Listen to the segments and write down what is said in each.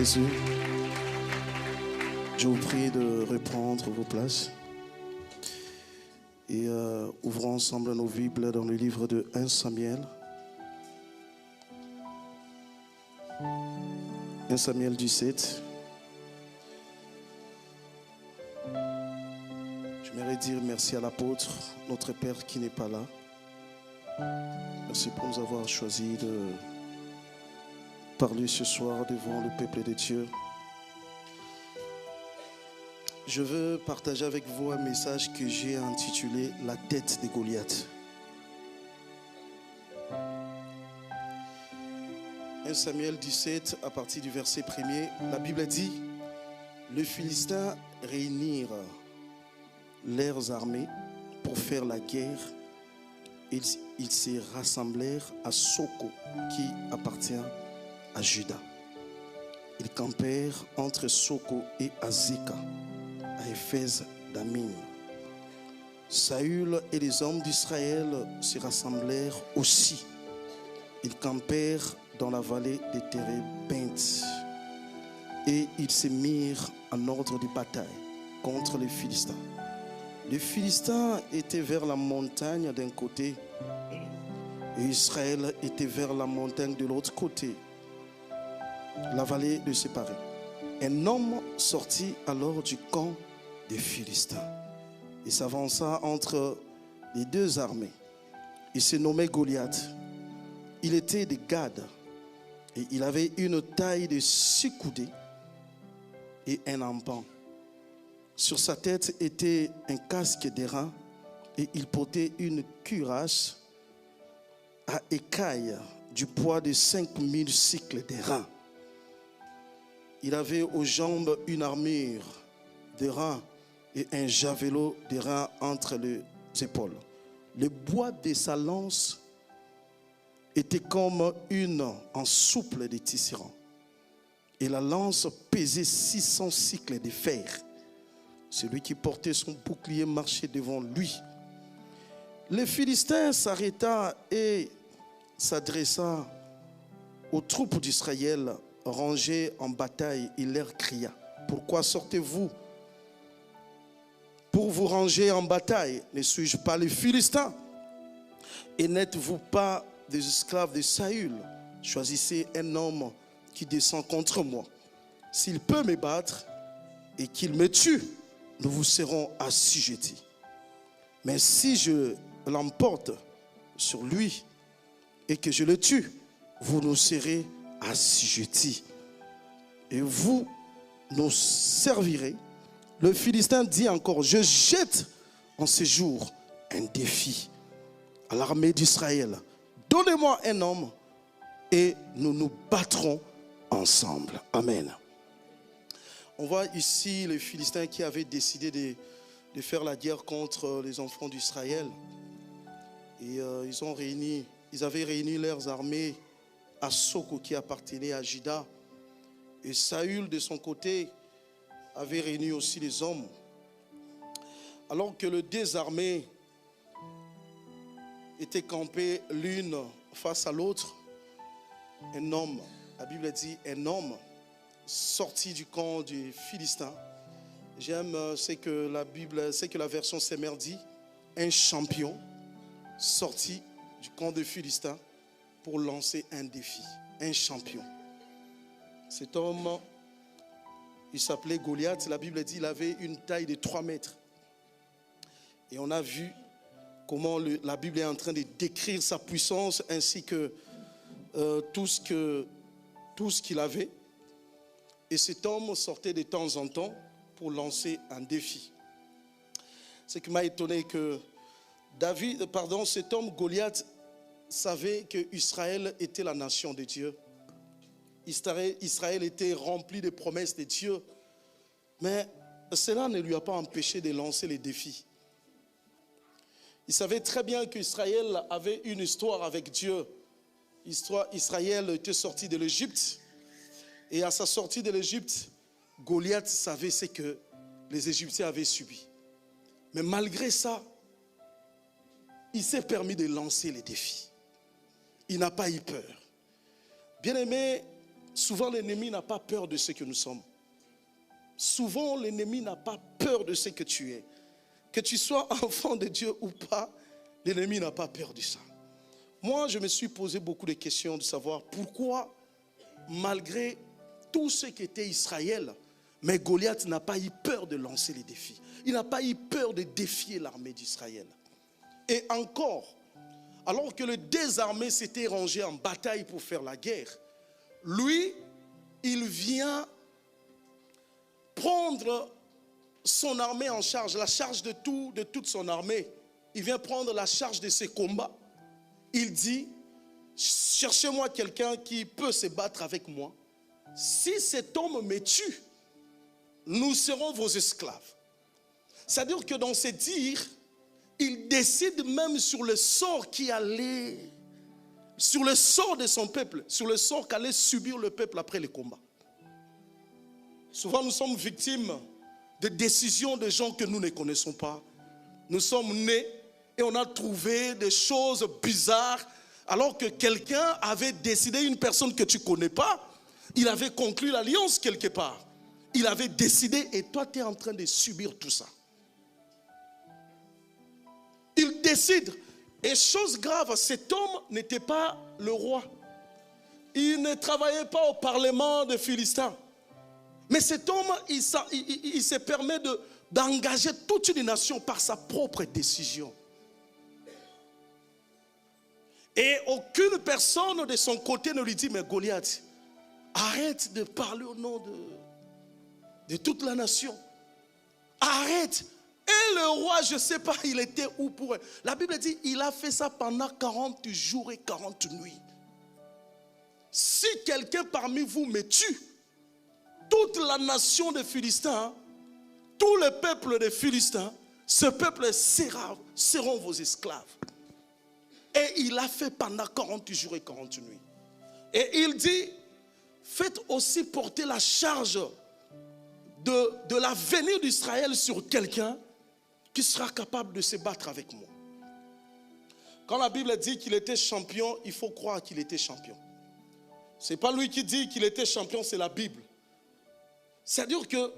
Jésus, je vous prie de reprendre vos places et ouvrons ensemble nos Bibles dans le livre de 1 Samuel. 1 Samuel 17. J'aimerais dire merci à l'apôtre, notre Père qui n'est pas là. Merci pour nous avoir choisi de parler ce soir devant le peuple de Dieu. Je veux partager avec vous un message que j'ai intitulé « La tête de Goliath ». 1 Samuel 17, à partir du verset 1er, la Bible dit « Les Philistins réunirent leurs armées pour faire la guerre. Ils se rassemblèrent à Soko, qui appartient à Juda. Ils campèrent entre Soko et Azeka, à Éphèse d'Amim. Saül et les hommes d'Israël se rassemblèrent aussi. Ils campèrent dans la vallée de Térébinth et ils se mirent en ordre de bataille contre les Philistins. Les Philistins étaient vers la montagne d'un côté et Israël était vers la montagne de l'autre côté. La vallée les séparait. Un homme sortit alors du camp des Philistins. Il s'avança entre les deux armées. Il se nommait Goliath. Il était de Gad et il avait une taille de 6 coudées et un empan. Sur sa tête était un casque d'airain et il portait une cuirasse à écailles du poids de 5000 cycles d'airain. Il avait aux jambes une armure d'airain et un javelot d'airain entre les épaules. Le bois de sa lance était comme une en souple de tisserand. Et la lance pesait 600 cycles de fer. Celui qui portait son bouclier marchait devant lui. Le Philistin s'arrêta et s'adressa aux troupes d'Israël rangées en bataille. Il leur cria: pourquoi sortez-vous pour vous ranger en bataille? Ne suis-je pas les Philistins? Et n'êtes-vous pas des esclaves de Saül? Choisissez un homme qui descend contre moi. S'il peut me battre et qu'il me tue, nous vous serons assujettis. Mais si je l'emporte sur lui et que je le tue, vous nous serez assujettis. Et vous nous servirez. Le Philistin dit encore: je jette en ce jour un défi à l'armée d'Israël. Donnez-moi un homme et nous nous battrons ensemble. Amen. On voit ici les Philistins qui avaient décidé de faire la guerre contre les enfants d'Israël. Et ils avaient réuni leurs armées à Soko qui appartenait à Juda. Et Saül de son côté avait réuni aussi les hommes. Alors que les deux armées étaient campées l'une face à l'autre, un homme, la Bible dit un homme, sorti du camp des Philistins. J'aime ce que la version Semer dit, un champion sorti du camp des Philistins pour lancer un défi. Un champion. Cet homme, il s'appelait Goliath. La Bible dit qu'il avait une taille de 3 mètres. Et on a vu comment la Bible est en train de décrire sa puissance ainsi que tout ce qu'il avait. Et cet homme sortait de temps en temps pour lancer un défi. Ce qui m'a étonné que cet homme Goliath savait que Israël était la nation de Dieu. Israël était rempli de promesses de Dieu. Mais cela ne lui a pas empêché de lancer les défis. Il savait très bien qu'Israël avait une histoire avec Dieu. Israël était sorti de l'Égypte. Et à sa sortie de l'Égypte, Goliath savait ce que les Égyptiens avaient subi. Mais malgré ça, il s'est permis de lancer les défis. Il n'a pas eu peur. Bien-aimé, Souvent, l'ennemi n'a pas peur de ce que nous sommes. Souvent, l'ennemi n'a pas peur de ce que tu es. Que tu sois enfant de Dieu ou pas, l'ennemi n'a pas peur de ça. Moi, je me suis posé beaucoup de questions de savoir pourquoi, malgré tout ce qu'était Israël, mais Goliath n'a pas eu peur de lancer les défis. Il n'a pas eu peur de défier l'armée d'Israël. Et encore, alors que les deux armées s'étaient rangées en bataille pour faire la guerre, lui, il vient prendre son armée en charge, la charge de toute son armée. Il vient prendre la charge de ses combats. Il dit, cherchez-moi quelqu'un qui peut se battre avec moi. Si cet homme me tue, nous serons vos esclaves. C'est-à-dire que dans ses dires, il décide même sur le sort qui allait, sur le sort de son peuple, sur le sort qu'allait subir le peuple après les combats. Souvent, nous sommes victimes de décisions de gens que nous ne connaissons pas. Nous sommes nés et on a trouvé des choses bizarres alors que quelqu'un avait décidé, une personne que tu ne connais pas, il avait conclu l'alliance quelque part. Il avait décidé et toi tu es en train de subir tout ça. Il décide. Et chose grave, cet homme n'était pas le roi. Il ne travaillait pas au parlement des Philistins. Mais cet homme, il se permet d'engager toute une nation par sa propre décision. Et aucune personne de son côté ne lui dit, mais Goliath, arrête de parler au nom de toute la nation. Arrête. Et le roi, je ne sais pas, il était où pour elle. La Bible dit, il a fait ça pendant 40 jours et 40 nuits. Si quelqu'un parmi vous me tue, toute la nation des Philistins, tout le peuple des Philistins, ce peuple seront vos esclaves. Et il a fait pendant 40 jours et 40 nuits. Et il dit, faites aussi porter la charge de l'avenir d'Israël sur quelqu'un qui sera capable de se battre avec moi. Quand la Bible dit qu'il était champion, il faut croire qu'il était champion. Ce n'est pas lui qui dit qu'il était champion, c'est la Bible. C'est-à-dire que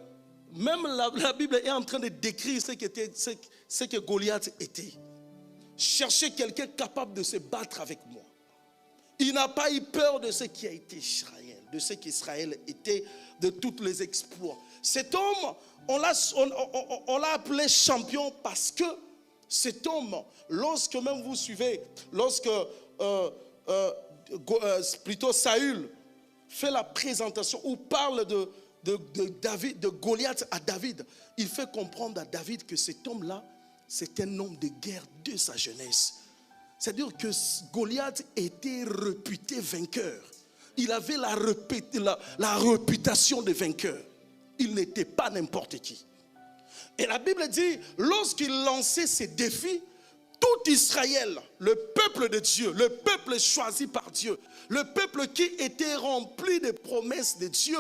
même la Bible est en train de décrire ce que Goliath était. Chercher quelqu'un capable de se battre avec moi. Il n'a pas eu peur de ce qui a été Israël, de ce qu'Israël était, de tous les exploits. Cet homme, on l'a appelé champion parce que cet homme, lorsque même vous suivez, lorsque plutôt Saül fait la présentation ou parle de Goliath à David, il fait comprendre à David que cet homme-là, c'est un homme de guerre de sa jeunesse. C'est-à-dire que Goliath était réputé vainqueur. Il avait la réputation de vainqueur. Il n'était pas n'importe qui. Et la Bible dit, lorsqu'il lançait ses défis, tout Israël, le peuple de Dieu, le peuple choisi par Dieu, le peuple qui était rempli des promesses de Dieu.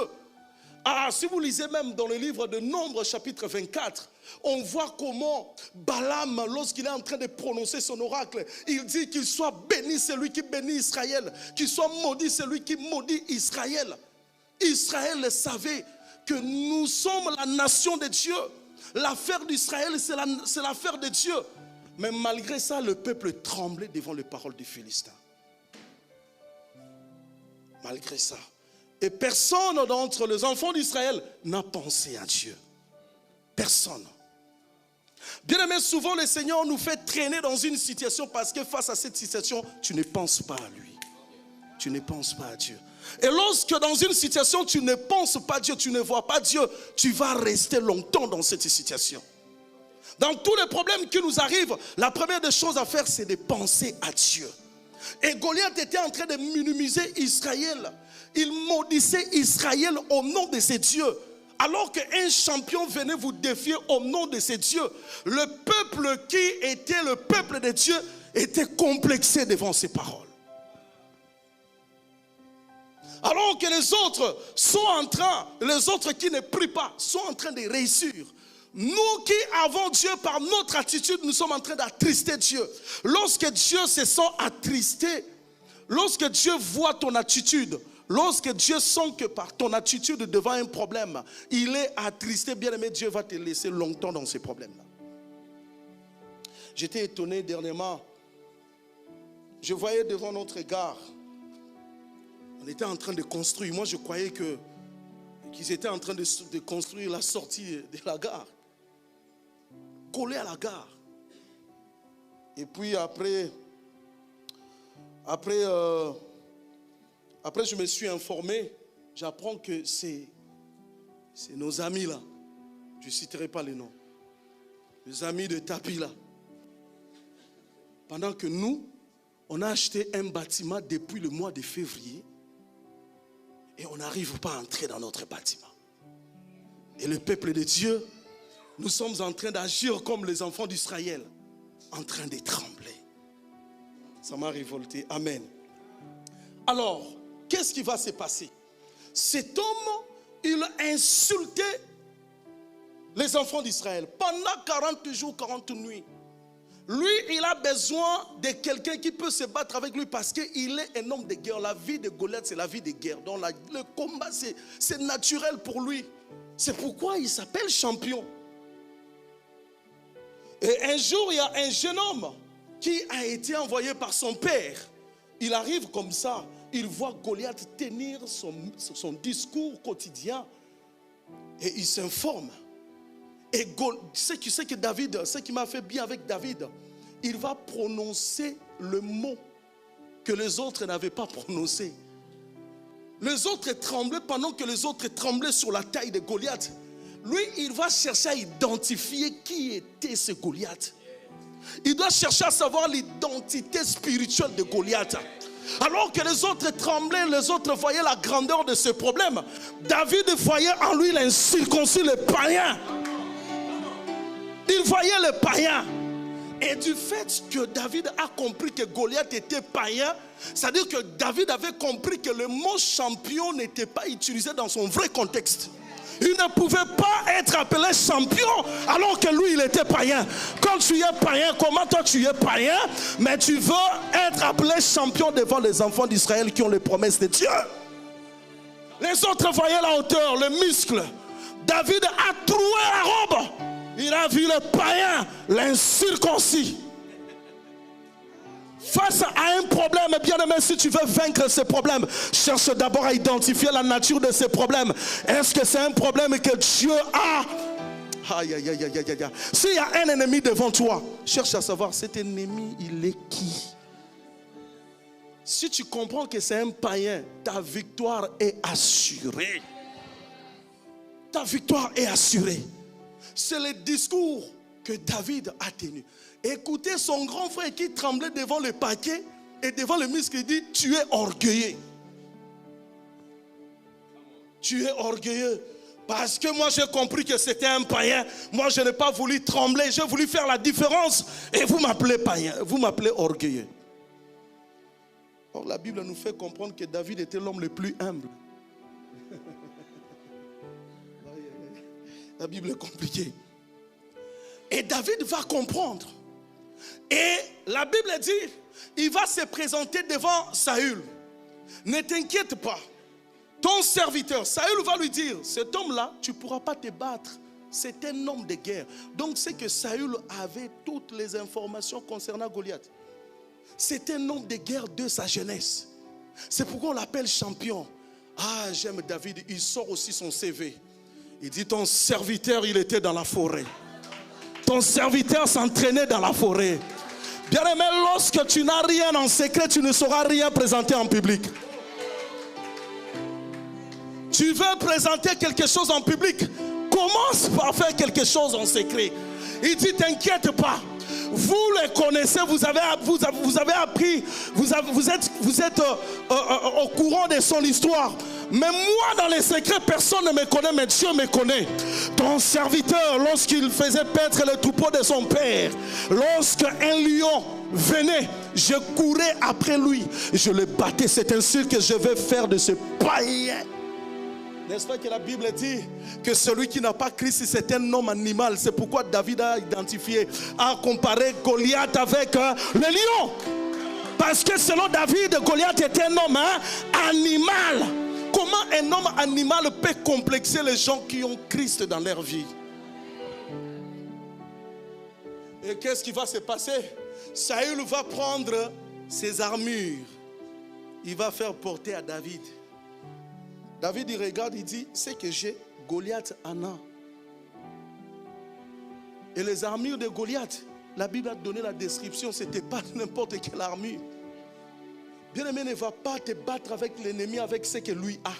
Ah, si vous lisez même dans le livre de Nombres, chapitre 24, on voit comment Balaam, lorsqu'il est en train de prononcer son oracle, il dit qu'il soit béni celui qui bénit Israël, qu'il soit maudit celui qui maudit Israël. Israël savait que nous sommes la nation de Dieu. L'affaire d'Israël, c'est l'affaire de Dieu. Mais malgré ça, le peuple tremblait devant les paroles des Philistins. Malgré ça. Et personne d'entre les enfants d'Israël n'a pensé à Dieu. Personne. Bien aimé, souvent le Seigneur nous fait traîner dans une situation parce que face à cette situation, tu ne penses pas à lui. Tu ne penses pas à Dieu. Et lorsque dans une situation, tu ne penses pas à Dieu, tu ne vois pas Dieu, tu vas rester longtemps dans cette situation. Dans tous les problèmes qui nous arrivent, la première des choses à faire, c'est de penser à Dieu. Et Goliath était en train de minimiser Israël. Il maudissait Israël au nom de ses dieux. Alors qu'un champion venait vous défier au nom de ses dieux, le peuple qui était le peuple de Dieu était complexé devant ses paroles. Alors que les autres les autres qui ne prient pas, sont en train de réussir. Nous qui avons Dieu par notre attitude, nous sommes en train d'attrister Dieu. Lorsque Dieu se sent attristé, lorsque Dieu voit ton attitude, Lorsque Dieu sent que par ton attitude devant un problème, il est attristé, bien-aimé, Dieu va te laisser longtemps dans ces problèmes-là. J'étais étonné dernièrement. Je voyais devant notre gare, on était en train de construire. Moi, je croyais qu'ils étaient en train de construire la sortie de la gare, collé à la gare. Et puis après, je me suis informé. J'apprends que c'est nos amis là. Je ne citerai pas les noms. Les amis de Tapi là. Pendant que nous, on a acheté un bâtiment depuis le mois de février. Et on n'arrive pas à entrer dans notre bâtiment. Et le peuple de Dieu, nous sommes en train d'agir comme les enfants d'Israël, en train de trembler. Ça m'a révolté. Amen. Alors, qu'est-ce qui va se passer? Cet homme, il a insulté les enfants d'Israël pendant 40 jours, 40 nuits. Lui, il a besoin de quelqu'un qui peut se battre avec lui parce qu'il est un homme de guerre. La vie de Goliath, c'est la vie de guerre. Donc le combat, c'est naturel pour lui. C'est pourquoi il s'appelle champion. Et un jour, il y a un jeune homme qui a été envoyé par son père. Il arrive comme ça. Il voit Goliath tenir son discours quotidien. Et il s'informe. Et ce que David, ce qui m'a fait bien avec David, il va prononcer le mot que les autres n'avaient pas prononcé. Les autres tremblaient pendant que les autres tremblaient sur la taille de Goliath. Lui, il va chercher à identifier qui était ce Goliath. Il doit chercher à savoir l'identité spirituelle de Goliath. Alors que les autres tremblaient, les autres voyaient la grandeur de ce problème. David voyait en lui l'incirconcis, le païen. Il voyait le païen. Et du fait que David a compris que Goliath était païen, c'est-à-dire que David avait compris que le mot champion n'était pas utilisé dans son vrai contexte. Il ne pouvait pas être appelé champion alors que lui il était païen. Quand tu es païen, comment toi tu es païen, mais tu veux être appelé champion devant les enfants d'Israël qui ont les promesses de Dieu. Les autres voyaient la hauteur, le muscle. David a troué la robe. Il a vu le païen, l'incirconcis. Face à un problème, bien aimé, si tu veux vaincre ce problème, cherche d'abord à identifier la nature de ce problème. Est-ce que c'est un problème que Dieu a? Aïe, aïe, aïe, aïe, aïe, aïe. S'il y a un ennemi devant toi, cherche à savoir cet ennemi, il est qui? Si tu comprends que c'est un païen, ta victoire est assurée. Ta victoire est assurée. C'est le discours que David a tenu. Écoutez son grand frère qui tremblait devant le paquet et devant le muscle, il dit: tu es orgueilleux. Tu es orgueilleux. Parce que moi j'ai compris que c'était un païen. Moi je n'ai pas voulu trembler, j'ai voulu faire la différence. Et vous m'appelez païen, vous m'appelez orgueilleux. Or la Bible nous fait comprendre que David était l'homme le plus humble. La Bible est compliquée. Et David va comprendre. Et la Bible dit, il va se présenter devant Saül. Ne t'inquiète pas. Ton serviteur, Saül va lui dire, cet homme-là, tu ne pourras pas te battre. C'est un homme de guerre. Donc c'est que Saül avait toutes les informations concernant Goliath. C'est un homme de guerre de sa jeunesse. C'est pourquoi on l'appelle champion. Ah, j'aime David, il sort aussi son CV. Il dit, ton serviteur, il était dans la forêt. Ton serviteur s'entraînait dans la forêt. Bien aimé, lorsque tu n'as rien en secret, tu ne sauras rien présenter en public. Tu veux présenter quelque chose en public, commence par faire quelque chose en secret. Il dit, t'inquiète pas. Vous les connaissez, vous avez appris, vous êtes au courant de son histoire. Mais moi, dans les secrets, personne ne me connaît, mais Dieu me connaît. Ton serviteur, lorsqu'il faisait paître le troupeau de son père, lorsqu'un lion venait, je courais après lui, je le battais. C'est ainsi que je vais faire de ce païen. N'est-ce pas que la Bible dit que celui qui n'a pas Christ, c'est un homme animal. C'est pourquoi David a identifié, a comparé Goliath avec le lion. Parce que selon David, Goliath était un homme animal. Comment un homme animal peut complexer les gens qui ont Christ dans leur vie? Et qu'est-ce qui va se passer? Saül va prendre ses armures. Il va faire porter à David. David, il regarde, il dit, c'est que j'ai, Goliath en a. Et les armures de Goliath, la Bible a donné la description, ce n'était pas n'importe quelle armure. Bien-aimé, ne va pas te battre avec l'ennemi avec ce que lui a.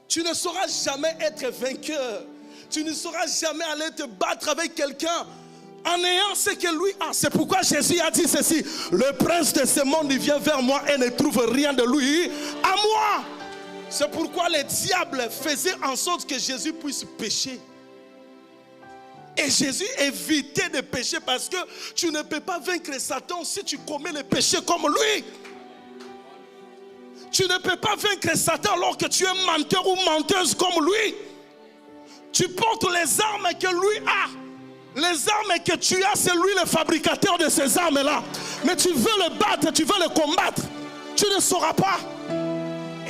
Tu ne sauras jamais être vainqueur. Tu ne sauras jamais aller te battre avec quelqu'un en ayant ce que lui a. C'est pourquoi Jésus a dit ceci: le prince de ce monde, il vient vers moi et ne trouve rien de lui à moi. C'est pourquoi le diable faisait en sorte que Jésus puisse pécher. Et Jésus évitait de pécher parce que tu ne peux pas vaincre Satan si tu commets le péché comme lui. Tu ne peux pas vaincre Satan alors que tu es menteur ou menteuse comme lui. Tu portes les armes que lui a. Les armes que tu as, c'est lui le fabricateur de ces armes-là. Mais tu veux le battre, tu veux le combattre. Tu ne sauras pas.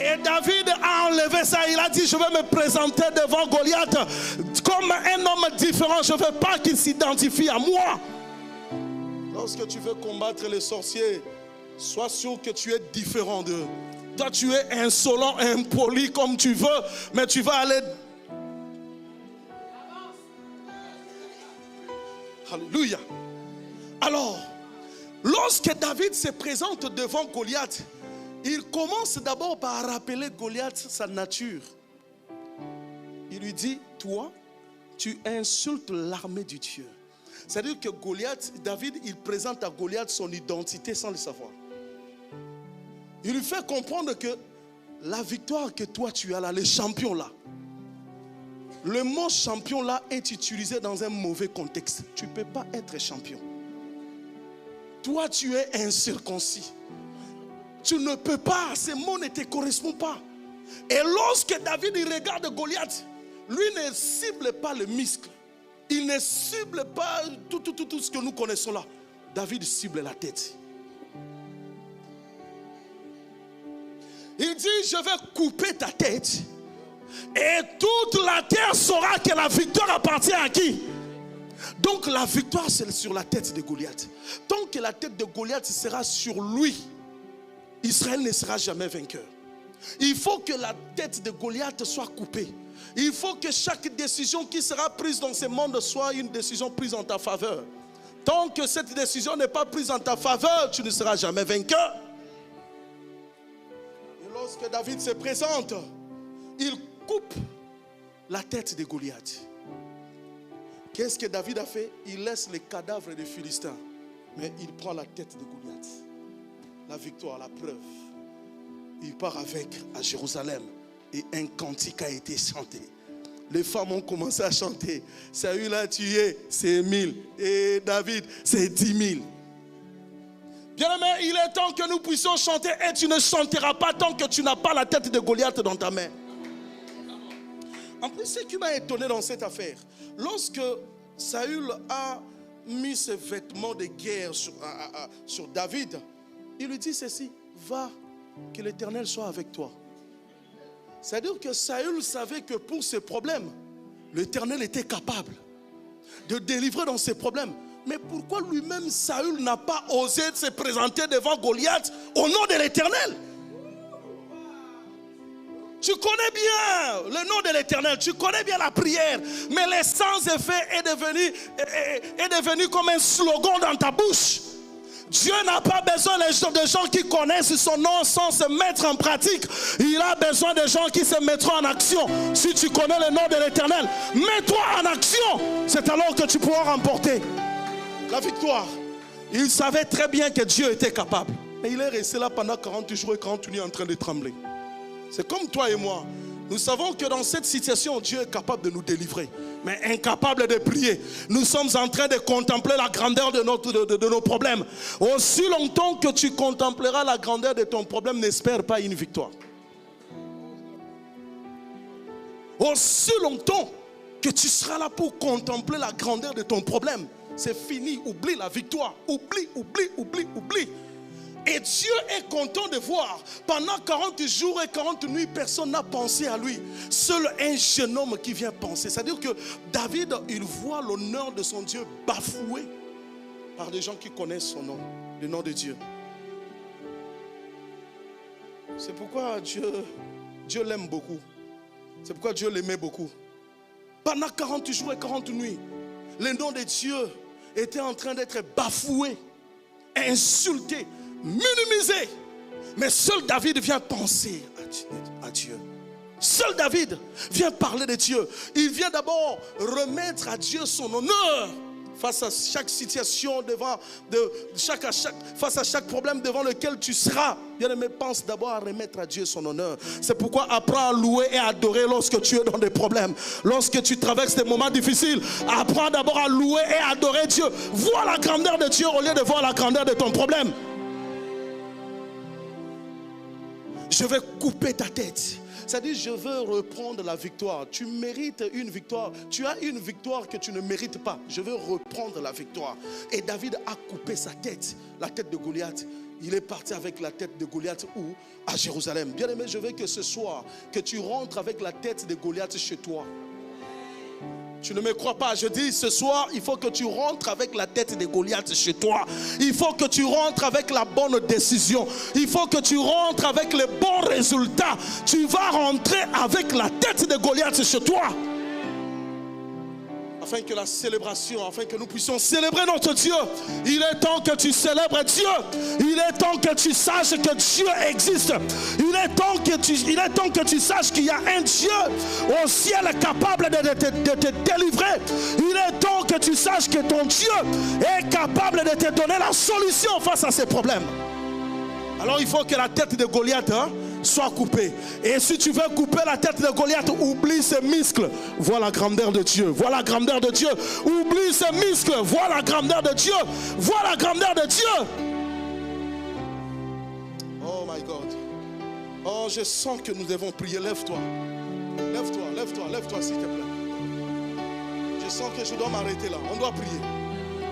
Et David a enlevé ça. Il a dit, je vais me présenter devant Goliath comme un homme différent. Je ne veux pas qu'il s'identifie à moi. Lorsque tu veux combattre les sorciers, sois sûr que tu es différent d'eux. Toi, tu es insolent, impoli comme tu veux, mais tu vas aller... Alléluia. Alors, lorsque David se présente devant Goliath, il commence d'abord par rappeler Goliath sa nature. Il lui dit, toi, tu insultes l'armée du Dieu. C'est-à-dire que Goliath, David, il présente à Goliath son identité sans le savoir. Il lui fait comprendre que la victoire que toi tu as là, le champion là, le mot champion là est utilisé dans un mauvais contexte. Tu ne peux pas être champion. Toi tu es incirconcis. Tu ne peux pas, ce mot ne te correspond pas. Et lorsque David il regarde Goliath, lui ne cible pas le muscle. Il ne cible pas tout ce que nous connaissons là. David cible la tête. Il dit, je vais couper ta tête. Et toute la terre saura que la victoire appartient à qui? Donc la victoire c'est sur la tête de Goliath. Tant que la tête de Goliath sera sur lui, Israël ne sera jamais vainqueur. Il faut que la tête de Goliath soit coupée. Il faut que chaque décision qui sera prise dans ce monde soit une décision prise en ta faveur. Tant que cette décision n'est pas prise en ta faveur, tu ne seras jamais vainqueur. Et lorsque David se présente, il coupe la tête de Goliath. Qu'est-ce que David a fait? Il laisse les cadavres des Philistins, mais il prend la tête de Goliath. La victoire, la preuve. Il part avec à Jérusalem et un cantique a été chanté. Les femmes ont commencé à chanter. Saül a tué, c'est 1000. Et David, c'est 10 000. Bien-aimé, il est temps que nous puissions chanter et tu ne chanteras pas tant que tu n'as pas la tête de Goliath dans ta main. En plus, ce qui m'a étonné dans cette affaire, lorsque Saül a mis ses vêtements de guerre sur David, il lui dit ceci: va, que l'Éternel soit avec toi. C'est-à-dire que Saül savait que pour ses problèmes, l'Éternel était capable de délivrer dans ses problèmes. Mais pourquoi lui-même Saül n'a pas osé se présenter devant Goliath au nom de l'Éternel? Tu connais bien le nom de l'Éternel, tu connais bien la prière, mais les sans-effet est devenu comme un slogan dans ta bouche. Dieu n'a pas besoin de gens qui connaissent son nom sans se mettre en pratique. Il a besoin de gens qui se mettront en action. Si tu connais le nom de l'Éternel, mets-toi en action. C'est alors que tu pourras remporter la victoire. Il savait très bien que Dieu était capable. Mais il est resté là pendant 40 jours et 40 nuits en train de trembler. C'est comme toi et moi. Nous savons que dans cette situation, Dieu est capable de nous délivrer, mais incapable de prier. Nous sommes en train de contempler la grandeur de nos problèmes. Aussi longtemps que tu contempleras la grandeur de ton problème, n'espère pas une victoire. Aussi longtemps que tu seras là pour contempler la grandeur de ton problème, c'est fini. Oublie la victoire. Oublie. Et Dieu est content de voir. Pendant 40 jours et 40 nuits, personne n'a pensé à lui. Seul un jeune homme qui vient penser. C'est-à-dire que David, il voit l'honneur de son Dieu bafoué par des gens qui connaissent son nom, le nom de Dieu. C'est pourquoi Dieu l'aime beaucoup. C'est pourquoi Dieu l'aimait beaucoup. Pendant 40 jours et 40 nuits, le nom de Dieu était en train d'être bafoué, insulté, minimisé. Mais seul David vient penser à Dieu. Seul David vient parler de Dieu. Il vient d'abord remettre à Dieu son honneur. Face à chaque situation, face à chaque problème devant lequel tu seras, bien-aimé, pense d'abord à remettre à Dieu son honneur. C'est pourquoi apprends à louer et à adorer lorsque tu es dans des problèmes. Lorsque tu traverses des moments difficiles, apprends d'abord à louer et à adorer Dieu. Vois la grandeur de Dieu au lieu de voir la grandeur de ton problème. Je vais couper ta tête. C'est-à-dire, je veux reprendre la victoire. Tu mérites une victoire. Tu as une victoire que tu ne mérites pas. Je veux reprendre la victoire. Et David a coupé sa tête, la tête de Goliath. Il est parti avec la tête de Goliath où? À Jérusalem. Bien aimé, je veux que ce soir, que tu rentres avec la tête de Goliath chez toi. Tu ne me crois pas, je dis ce soir, il faut que tu rentres avec la tête de Goliath chez toi. Il faut que tu rentres avec la bonne décision. Il faut que tu rentres avec les bons résultats. Tu vas rentrer avec la tête de Goliath chez toi. Afin que la célébration, afin que nous puissions célébrer notre Dieu. Il est temps que tu célèbres Dieu. Il est temps que tu saches que Dieu existe. Il est temps que tu saches qu'il y a un Dieu au ciel capable de te délivrer. Il est temps que tu saches que ton Dieu est capable de te donner la solution face à ces problèmes. Alors il faut que la tête de Goliath soit coupée. Et si tu veux couper la tête de Goliath, oublie ses muscles. Vois la grandeur de Dieu. Vois la grandeur de Dieu. Oublie ses muscles. Vois la grandeur de Dieu. Vois la grandeur de Dieu. Oh my God. Oh, je sens que nous devons prier. Lève-toi. Lève-toi s'il te plaît. Je sens que je dois m'arrêter là. On doit prier.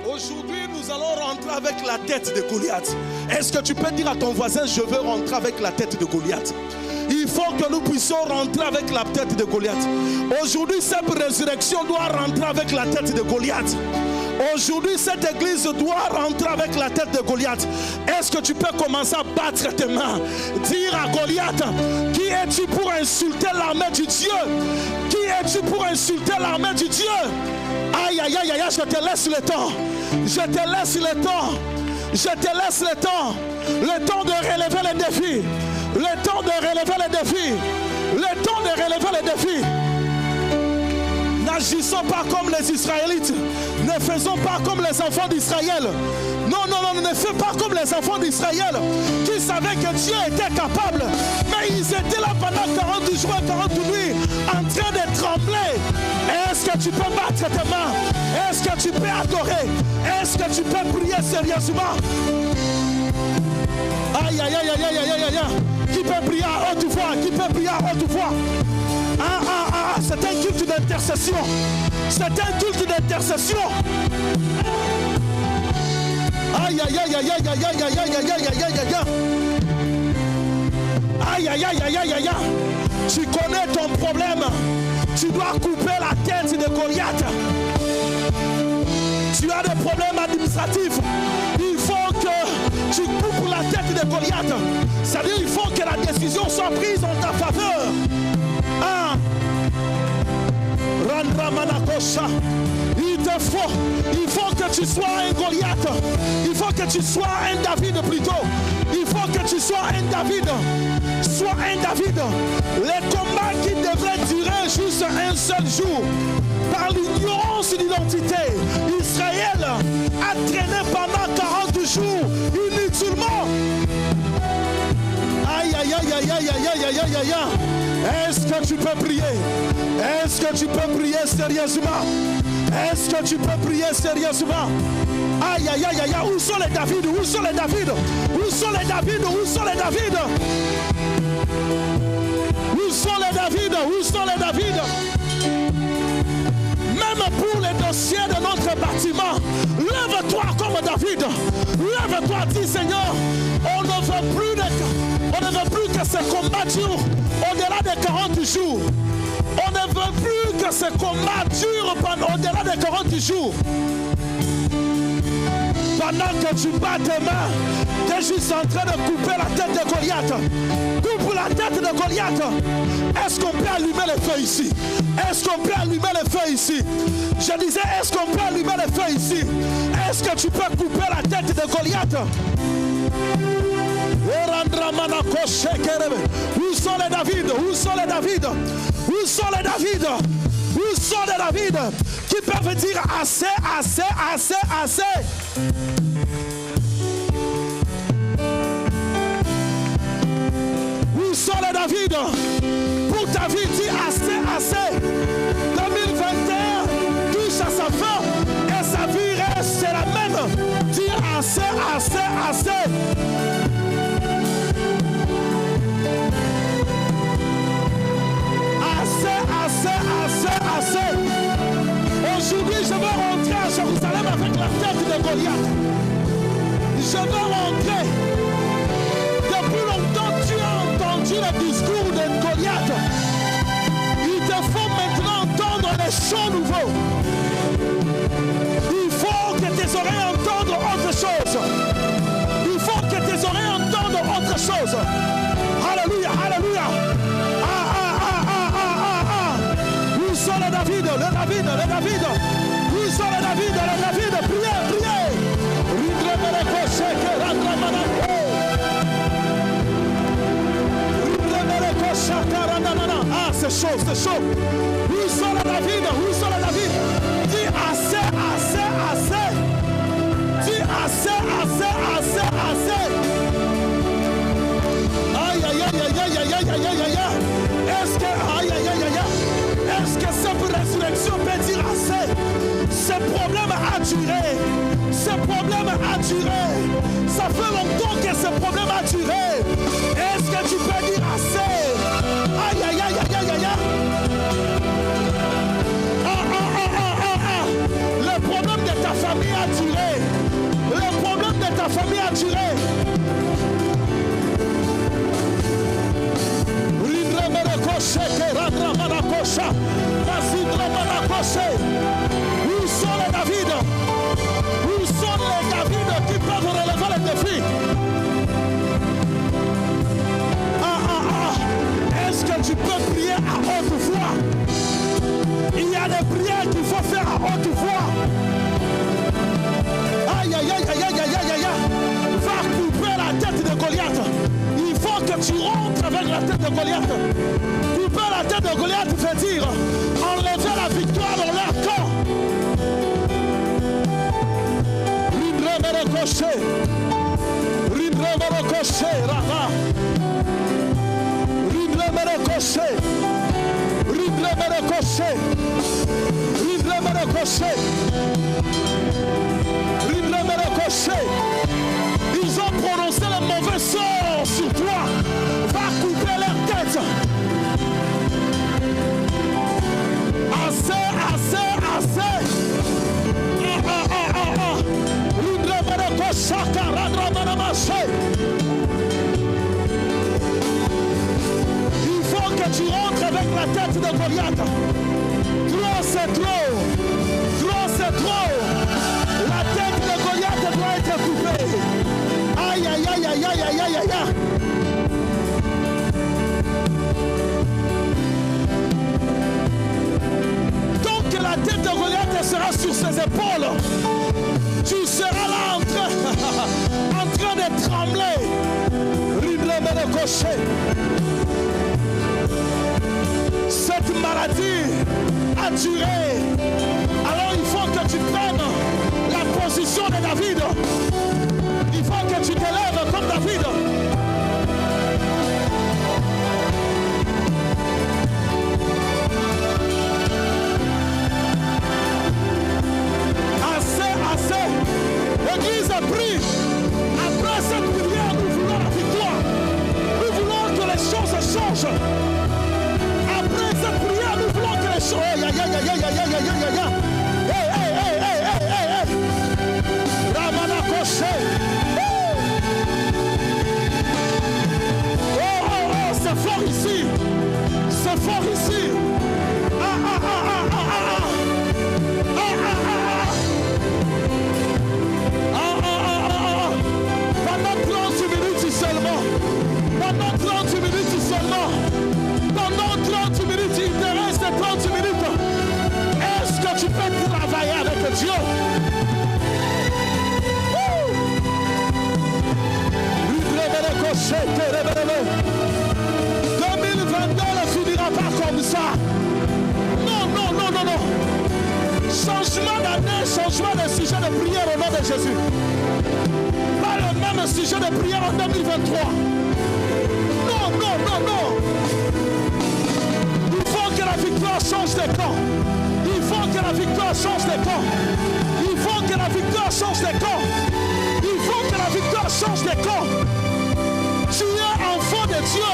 Aujourd'hui, nous allons rentrer avec la tête de Goliath. Est-ce que tu peux dire à ton voisin, je veux rentrer avec la tête de Goliath? Il faut que nous puissions rentrer avec la tête de Goliath. Aujourd'hui, cette résurrection doit rentrer avec la tête de Goliath. Aujourd'hui, cette église doit rentrer avec la tête de Goliath. Est-ce que tu peux commencer à battre tes mains? Dire à Goliath, qui es-tu pour insulter l'armée du Dieu? Qui es-tu pour insulter l'armée du Dieu? Aïe, aïe, aïe, aïe, je te laisse le temps. Je te laisse le temps. Je te laisse le temps. Le temps de relever les défis. Le temps de relever les défis. Le temps de relever les défis. N'agissons pas comme les Israélites. Ne faisons pas comme les enfants d'Israël. Non, ne fais pas comme les enfants d'Israël qui savaient que Dieu était capable. Mais ils étaient là pendant 40 jours et 40 nuits en train de trembler. Est-ce que tu peux battre tes mains? Est-ce que tu peux adorer? Est-ce que tu peux prier sérieusement? Aïe, aïe, aïe, aïe, aïe, aïe, aïe, aïe. Qui peut prier à haute voix? Qui peut prier à haute voix? C'est un culte d'intercession. C'est un culte d'intercession. Aïe, aïe, aïe, aïe, aïe, aïe, aïe, aïe, aïe, aïe, aïe, aïe, aïe. Aïe, aïe, aïe, aïe, aïe, aïe. Tu connais ton problème. Tu dois couper la tête de Goliath. Tu as des problèmes administratifs. Il faut que tu coupes la tête de Goliath. C'est-à-dire il faut que la décision soit prise en ta faveur. Il faut que tu sois un Goliath. Il faut que tu sois un David plutôt. Il faut que tu sois un David. Sois un David. Les combats qui devraient durer juste un seul jour, par l'ignorance d'identité, Israël a traîné pendant 40 jours inutilement. Aïe, aïe, aïe, aïe, aïe, aïe, aïe, aïe, aïe, aïe. Est-ce que tu peux prier? Est-ce que tu peux prier sérieusement? Est-ce que tu peux prier sérieusement? Aïe, aïe, aïe, aïe, aïe. Où sont les David? Où sont les David? Où sont les David? Où sont les David? Où sont les David? Où sont les David? Même pour les dossiers de notre bâtiment, lève-toi comme David. Lève-toi, dis Seigneur, on ne veut plus que ce combat dure au-delà des 40 jours. On ne veut plus que ce combat dure au-delà des 40 jours. Pendant que tu bats tes mains, tu es juste en train de couper la tête de Goliath. Coupe la tête de Goliath. Est-ce qu'on peut allumer le feu ici? Est-ce qu'on peut allumer le feu ici? Je disais, est-ce qu'on peut allumer le feu ici? Est-ce que tu peux couper la tête de Goliath? Où sont les David? Où sont les David? Où sont les David? Où sont les David qui peuvent dire assez, assez, assez, assez? Où sont les David? Pour ta vie, dis assez, assez. 2021 touche à sa fin et sa vie reste la même. Dis assez, assez, assez. Assez. Aujourd'hui, je veux rentrer à Jérusalem avec la tête de Goliath. Je veux rentrer. Depuis longtemps, tu as entendu le discours de Goliath. Il te faut maintenant entendre les chants nouveaux. Il faut que tes oreilles entendent autre chose. Il faut que tes oreilles entendent autre chose. Alléluia, alléluia. Où sont les David, les David, les David? Où sont les David, les David? Priez, priez. Ah, c'est chaud, c'est chaud. Où sont les David? Où sont les David? Dis assez, assez, assez. Dis assez, assez, assez, assez. Aïe, aïe, aïe, aïe, aïe, aïe, aïe, aïe, aïe, aïe. Est-ce que, aïe, aïe, aïe, aïe, est-ce que cette résurrection peut dire assez? Ce problème a duré. Ce problème a duré. Ça fait longtemps que ce problème a duré. Est-ce que tu peux dire assez? Aïe, aïe, aïe, aïe, aïe, aïe. Le problème de ta famille a duré. Le problème de ta famille a duré. Où sont les David? Où sont les David qui peuvent relever le défi? Est-ce que tu peux prier à haute voix? Il y a des prières qu'il faut faire à haute voix. Aïe, aïe, aïe, aïe, aïe, aïe, aïe, aïe. Va couper la tête de Goliath. Il faut que tu rentres avec la tête de Goliath. Couper la tête de Goliath veut dire enlever la victoire dans leur camp. Ils ont prononcé le mauvais sort sur toi. Va couper leur tête. Assez, assez, assez. Il faut que tu rentres avec la tête de Goliath. Trop, c'est trop. Trop, c'est trop. La tête de Goliath doit être coupée. Aïe, aïe, aïe, aïe, aïe, aïe, aïe, aïe. Tant que la tête de Goliath sera sur ses épaules, tu seras là en train de trembler. Cette maladie a duré. Alors il faut que tu prennes la position de David. Il faut que tu te lèves comme David. Assez, assez. L'église a pris. Après cette prière, nous voulons la victoire. Nous voulons que les choses changent. Après cette prière, nous voulons que les choses... Aïe, aïe, aïe, aïe, aïe, aïe, aïe, aïe, aïe. 30 minutes, il te reste 30 minutes. Est-ce que tu peux travailler avec Dieu? 2022 ne finira pas comme ça. Non, non, non, non, non. Changement d'année, changement de sujet de prière au nom de Jésus. Pas le même sujet de prière en 2023. Non, non, non, non. Il faut que la victoire change de camp. Il faut que la victoire change de camp. Il faut que la victoire change de camp. Il faut que la victoire change de camp. Tu es enfant de Dieu.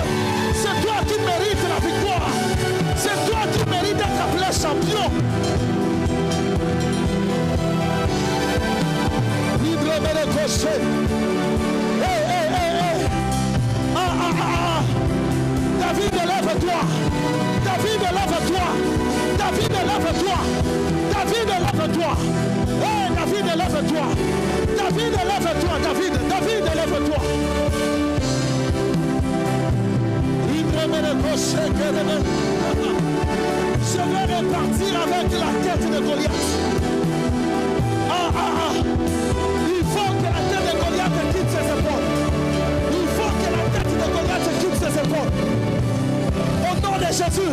C'est toi qui mérites la victoire. C'est toi qui mérites d'être appelé champion. Libre-moi le crochet. Hey, hey, hey, hey. David, lève-toi. David, lève-toi. David, lève-toi. David, lève-toi. Hey, David, lève-toi. David, lève-toi. David, David, lève-toi. Je vais repartir avec la tête de Goliath. Il faut que la tête de Goliath quitte ses épaules. Il faut que la tête de Goliath quitte ses épaules. Au nom de Jésus.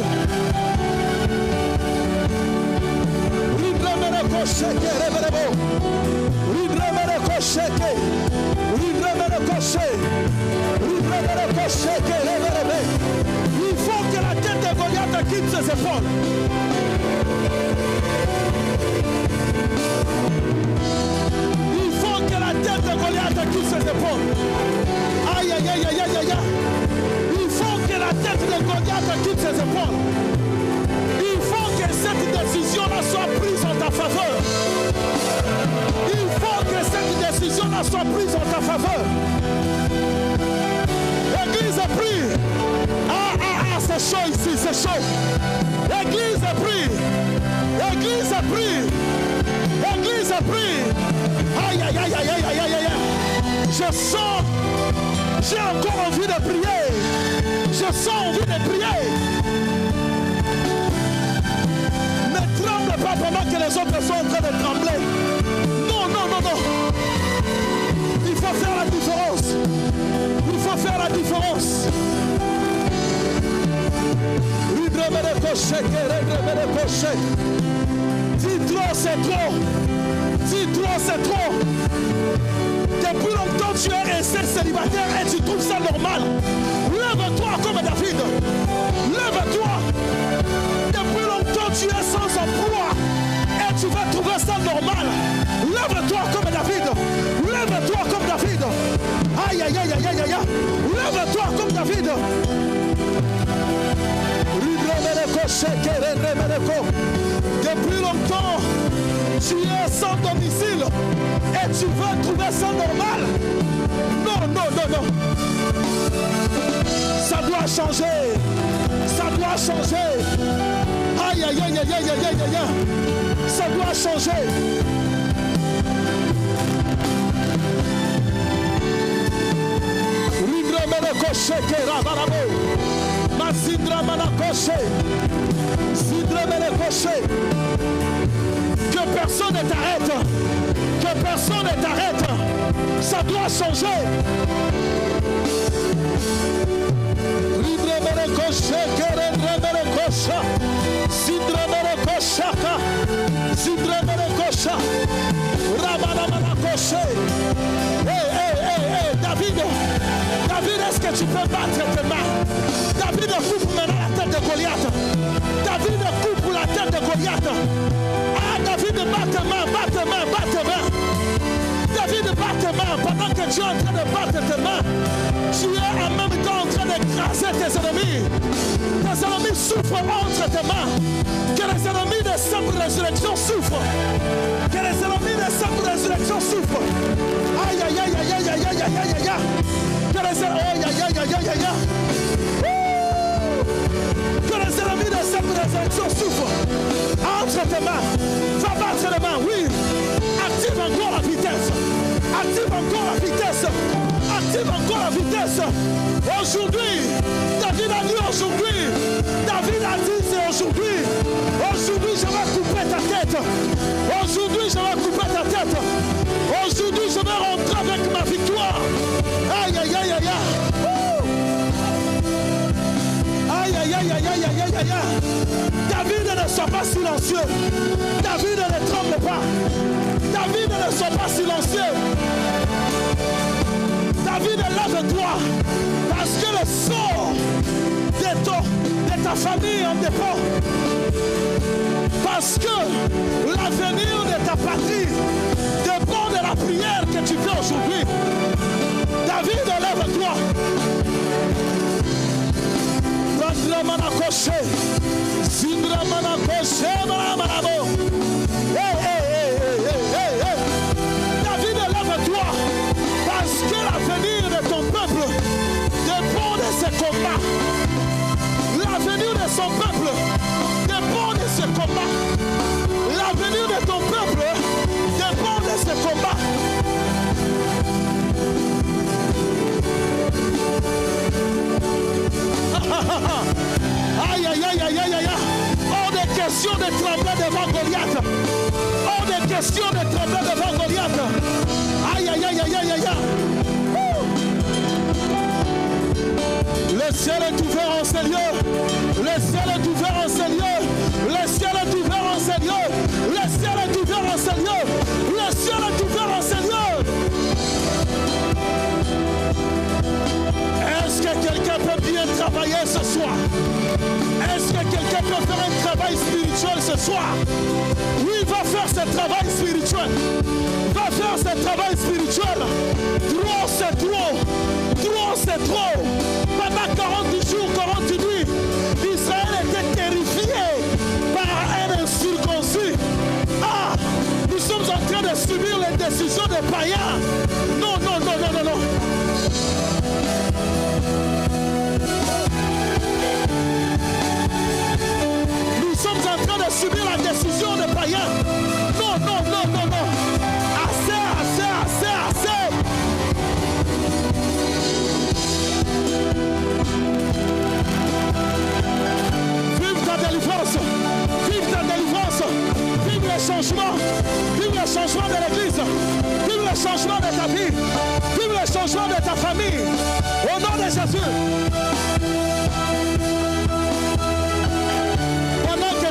Il faut que la tête de Goliath quitte ses épaules. Il faut que la tête de Goliath quitte ses épaules. Aïe, aïe, aïe, aïe, aïe, aïe. Il faut que la tête de Goliath quitte ses épaules. Il faut que cette décision-là soit prise en ta faveur. Il faut que cette décision-là soit prise en ta faveur. Église, prie. C'est chaud ici, c'est chaud. Église, prie. Église, prie. Église, prie. Aïe, aïe, aïe, aïe, aïe, aïe, aïe, aïe. Je sens, j'ai encore envie de prier. Je sens envie de prier. Ne tremble pas pendant que les autres sont en train de trembler. Non, non, non, non. Il faut faire la différence. Il faut faire la différence. Dis trop, c'est trop. Dis trop, c'est trop. Depuis longtemps, tu es resté célibataire et tu trouves ça normal. Lève-toi comme David. Lève-toi. Depuis longtemps, tu es sans emploi et tu vas trouver ça normal. Lève-toi comme David. Lève-toi comme David. Aïe, aïe, aïe, aïe, aïe, aïe. Lève-toi comme David. Depuis longtemps, tu es sans domicile et tu veux trouver ça normal. Non, non, non, non. Ça doit changer. Ça doit changer. Aïe, aïe, aïe, aïe, aïe, aïe, aïe, aïe. Ça doit changer. Que personne ne t'arrête. Que personne ne t'arrête. Ça doit changer. David, est-ce que tu peux battre tes mains? David coupe maintenant la tête de Goliath. David coupe la tête de Goliath. Ah, David, bat tes mains, bat tes mains, bat tes mains. David, bat tes mains. Pendant que tu es en train de battre tes mains, tu es en même temps en train d'écraser tes ennemis. Tes ennemis souffrent entre tes mains. Que les ennemis de cette résurrection souffrent. Que les ennemis de cette résurrection souffrent. Aïe, aïe, aïe, aïe, aïe, aïe, aïe, aïe, aïe, aïe. Que les ennemis, aïe, aïe, aïe, aïe, aïe, aïe. Que les ennemis de cette résurrection souffrent. Entre tes mains. Va battre les mains, oui. Active encore la vitesse. Active encore la vitesse. Active encore la vitesse. Aujourd'hui, David a dit aujourd'hui. David a aujourd'hui, aujourd'hui, je vais couper ta tête. Aujourd'hui, je vais couper ta tête. Aujourd'hui, je vais rentrer avec ma victoire. Aïe, aïe, aïe, aïe, aïe. Aïe, aïe, aïe, aïe, aïe, aïe, aïe, aïe. David ne soit pas silencieux. David ne tremble pas. David ne soit pas silencieux. David, lève-toi. Parce que le sort de ta famille en dépend. Parce que l'avenir de ta patrie dépend de la prière que tu fais aujourd'hui. David, lève-toi. David, lève-toi. Parce que l'avenir de ton peuple dépend de ce combat. L'avenir de son peuple dépend de ce combat. L'avenir de ton peuple dépend de ce combat. Aïe, aïe, aïe, aïe, aïe, aïe. Hors de question de trembler devant Goliath. Hors de question de trembler devant Goliath. Aïe, aïe, aïe, aïe, aïe, aïe. Le ciel est ouvert en ce lieu. Le ciel est ouvert en ce lieu. Le ciel est ouvert en ce lieu. Le ciel est ouvert en ce lieu. Le ciel est ouvert en ce lieu. Est-ce que quelqu'un peut bien travailler ce soir? Est-ce que quelqu'un peut faire un travail spirituel ce soir? Oui, va faire ce travail spirituel. Va faire ce travail spirituel. Trop, c'est trop. Trop, c'est trop. Pendant 40 jours, 40 nuits, Israël était terrifié par un incirconcis. Ah, nous sommes en train de subir les décisions des païens. Non, non, non, non, non, non. Nous sommes en train de subir la décision des païens. Non, non, non, non, non. Assez, assez, assez, assez. Vive ta délivrance. Vive ta délivrance. Vive le changement. Vive le changement de l'église. Vive le changement de ta vie. Vive le changement de ta famille. Au nom de Jésus.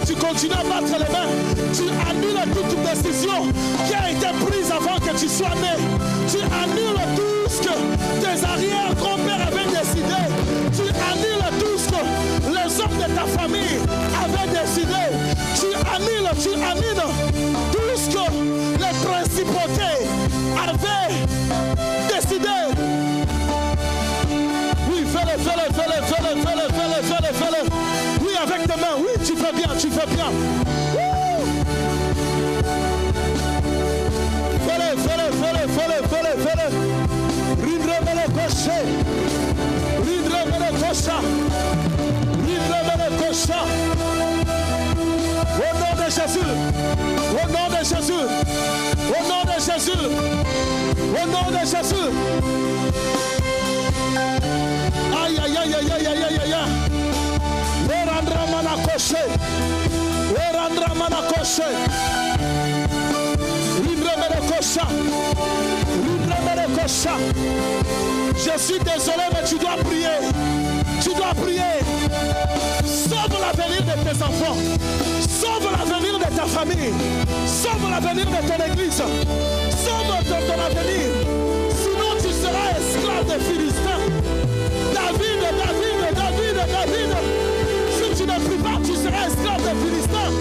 Tu continues à battre les mains, tu annules toute décision qui a été prise avant que tu sois né. Tu annules tout ce que tes arrière-grands-pères avaient décidé. Tu annules tout ce que les hommes de ta famille avaient décidé. Tu annules tout ce que les principautés avaient décidé. Oui, fais-le, fais-le, fais-le, fais-le, fais-le, fais-le, fais-le, fais-le. Oui, avec tes mains, oui, tu fais bien, tu fais bien. Fais-le, fais-le, fais-le, fais-le, fais-le, fais-le. Rindre-me-le cocha. Rindre-me-le cocha. Rindre-me-le cocha. Au nom de Jésus. Au nom de Jésus. Au nom de Jésus. Au nom de Jésus. Aïe, aïe, aïe, aïe, aïe, aïe, aïe, aïe. Orandra manakoshe. Orandra manakoshe. Libre menakosha. Libre menakosha. Je suis désolé, mais tu dois prier. Tu dois prier. Sauve l'avenir de tes enfants. Sauve l'avenir de ta famille. Sauve l'avenir de ton église. Sauve ton avenir. Sinon, tu seras esclave des Philistins. David, David, David, David. Si tu ne pries pas, tu seras esclave des Philistins.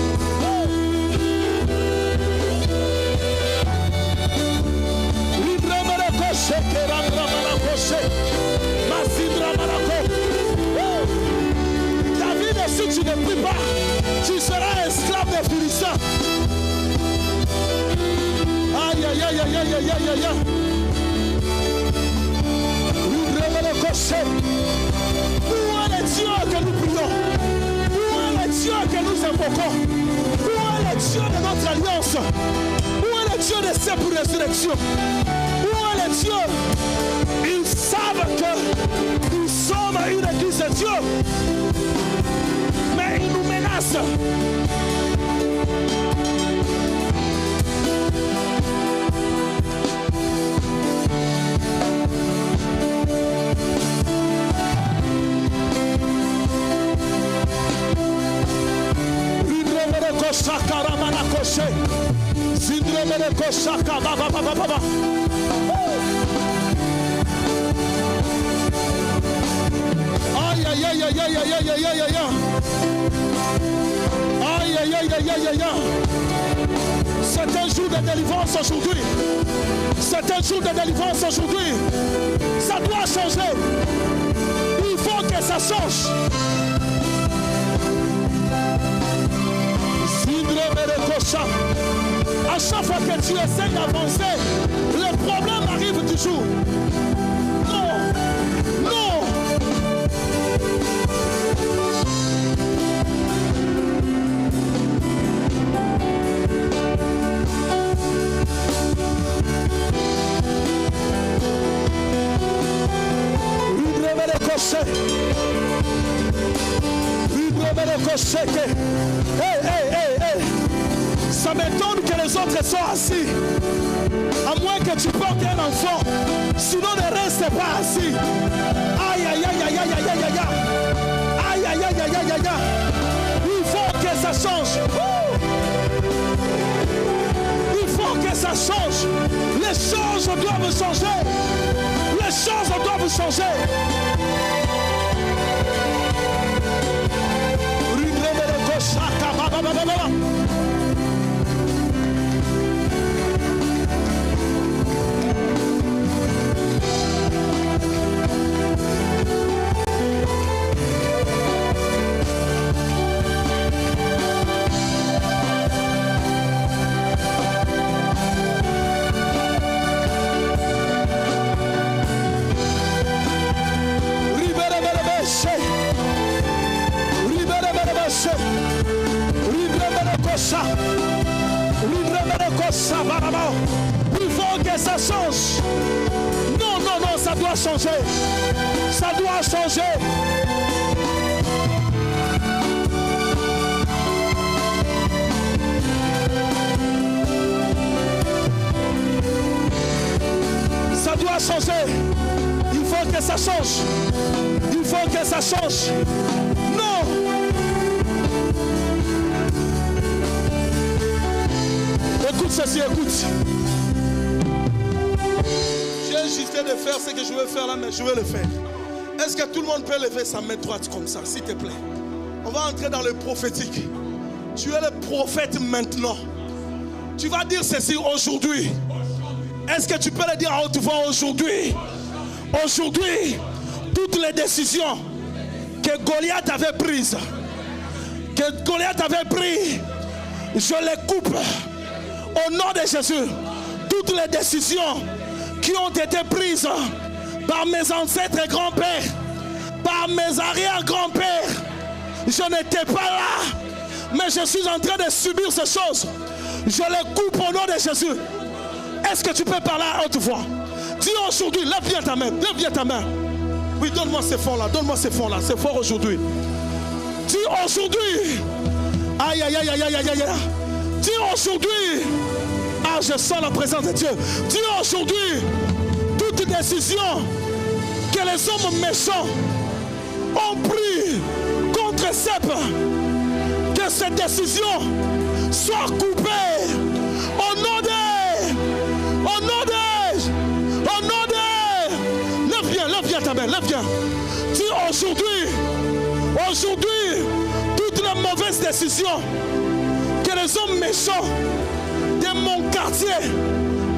David, si tu ne pries pas, tu seras esclave des Philistins. Aïe, aïe, aïe, aïe, aïe, aïe, aïe, aïe. Où est le Dieu que nous prions? Où est le Dieu que nous invoquons? Où est le Dieu de notre alliance? Où est le Dieu de cette résurrection? Où est le Dieu? Ils savent que nous sommes une église de Dieu, mais ils nous menacent délivrance. Aïe aïe aïe aïe aïe aïe aïe aïe aïe aïe. Aïe aïe aïe aïe aïe aïe. C'est un jour de délivrance aujourd'hui. C'est un jour de délivrance aujourd'hui. Ça doit changer. Il faut que ça change. À chaque fois que tu essaies d'avancer, le problème arrive toujours. Non, non. Ça m'étonne que les autres soient assis. À moins que tu portes un enfant. Sinon ne reste pas assis. Aïe aïe aïe aïe aïe aïe aïe aïe. Aïe aïe aïe aïe aïe aïe. Il faut que ça change. Il faut que ça change. Les choses doivent changer. Les choses doivent changer. Il faut que ça change. Non, non, non, ça doit changer. Ça doit changer. Ça doit changer. Il faut que ça change. Il faut que ça change. Non. Écoute ceci, écoute. J'ai juste de faire ce que je veux faire là, mais je vais le faire. Est-ce que tout le monde peut lever sa main droite comme ça, s'il te plaît? On va entrer dans le prophétique. Tu es le prophète maintenant. Tu vas dire ceci aujourd'hui. Est-ce que tu peux le dire à haute voix aujourd'hui? Aujourd'hui, toutes les décisions que Goliath avait prises, je les coupe. Au nom de Jésus, toutes les décisions qui ont été prises par mes ancêtres et grands-pères, par mes arrière-grands-pères, je n'étais pas là, mais je suis en train de subir ces choses. Je les coupe au nom de Jésus. Est-ce que tu peux parler à haute voix? Dis aujourd'hui, lève bien ta main, lève bien ta main. Oui, donne-moi ces fonds-là, donne-moi ces fonds-là, c'est fort aujourd'hui. Dis aujourd'hui, aïe, aïe, aïe, aïe, aïe, aïe, aïe. Dis aujourd'hui, ah, je sens la présence de Dieu. Dis aujourd'hui, toute décision que les hommes méchants ont pris contre Sep, que cette décision soit coupée au nom de... Lève bien ta main, lève bien. Dis aujourd'hui, toutes les mauvaises décisions que les hommes méchants de mon quartier,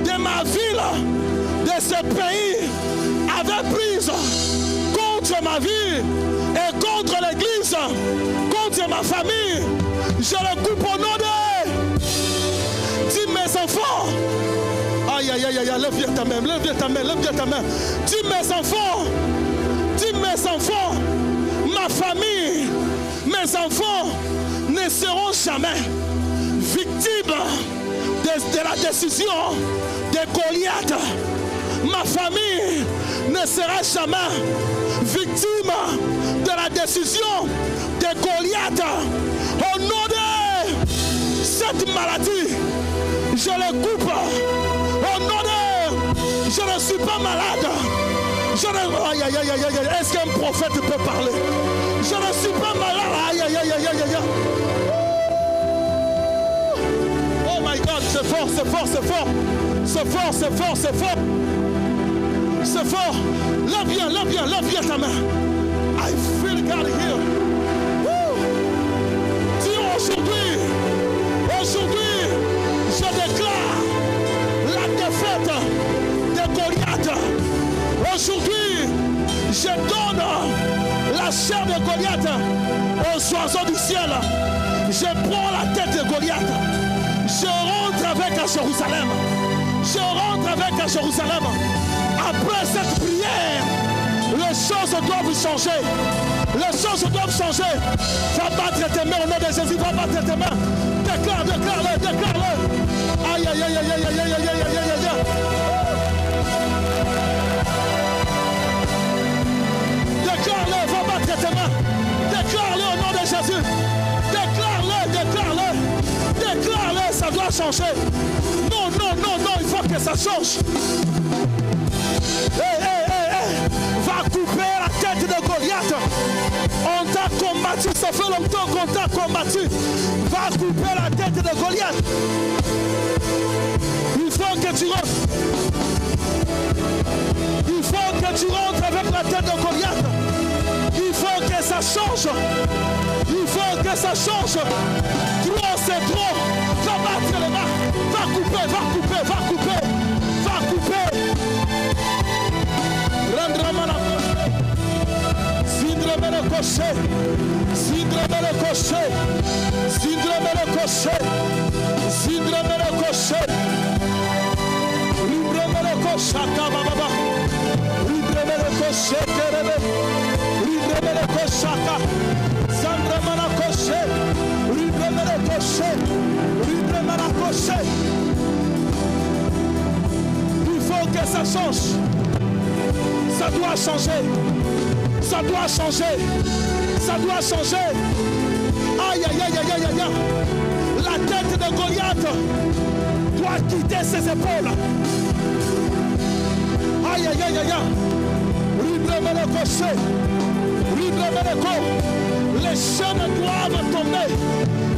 de ma ville, de ce pays avaient prises contre ma vie et contre l'église, contre ma famille, je le coupe au nom de... Dis mes enfants. Aïe, aïe, aïe, aïe, lève bien ta main, lève bien ta main, lève bien ta main. Dis mes enfants, ma famille, mes enfants ne seront jamais victimes de la décision de Goliath. Ma famille ne sera jamais victime de la décision de Goliath. Au nom cette maladie, je le coupe. Au nom de... Je ne suis pas malade. Je ne... Aïe, aïe, aïe, aïe, aïe. Est-ce qu'un prophète peut parler? Je ne suis pas malade. Aïe, aïe, aïe, aïe, aïe, aïe. Oh my God, c'est fort, c'est fort, c'est fort. C'est fort, c'est fort, c'est fort. C'est fort. Lève bien ta main. I feel God here. Dis aujourd'hui, je déclare la défaite de Goliath. Aujourd'hui, je donne la chair de Goliath aux oiseaux du ciel. Je prends la tête de Goliath. Je rentre avec à Jérusalem. Je rentre avec à Jérusalem. Après cette prière, les choses doivent changer. Les choses doivent changer. Va battre tes mains au nom de Jésus. Va battre tes mains. Déclare-le. Aïe, aïe, aïe, aïe, aïe, aïe, aïe, aïe, aïe, aïe. Déclare-le, va battre tes mains. Déclare-le au nom de Jésus. Déclare-le, ça doit changer. Non, il faut que ça change. Va couper la tête de Goliath. On t'a combattu, ça fait longtemps qu'on t'a combattu. Va couper la tête de Goliath. Il faut que tu rentres. Il faut que tu rentres avec la tête de Goliath. Il faut que ça change. Il faut que ça change. Trop, c'est trop. Va battre les mains. Va couper. Rendre il faut que ça change. Ça doit changer. Ça doit changer. Ça doit changer. Aïe, aïe, aïe, aïe, aïe, aïe. La tête de Goliath doit quitter ses épaules. Aïe, aïe, aïe, aïe. Les chaînes doivent tomber.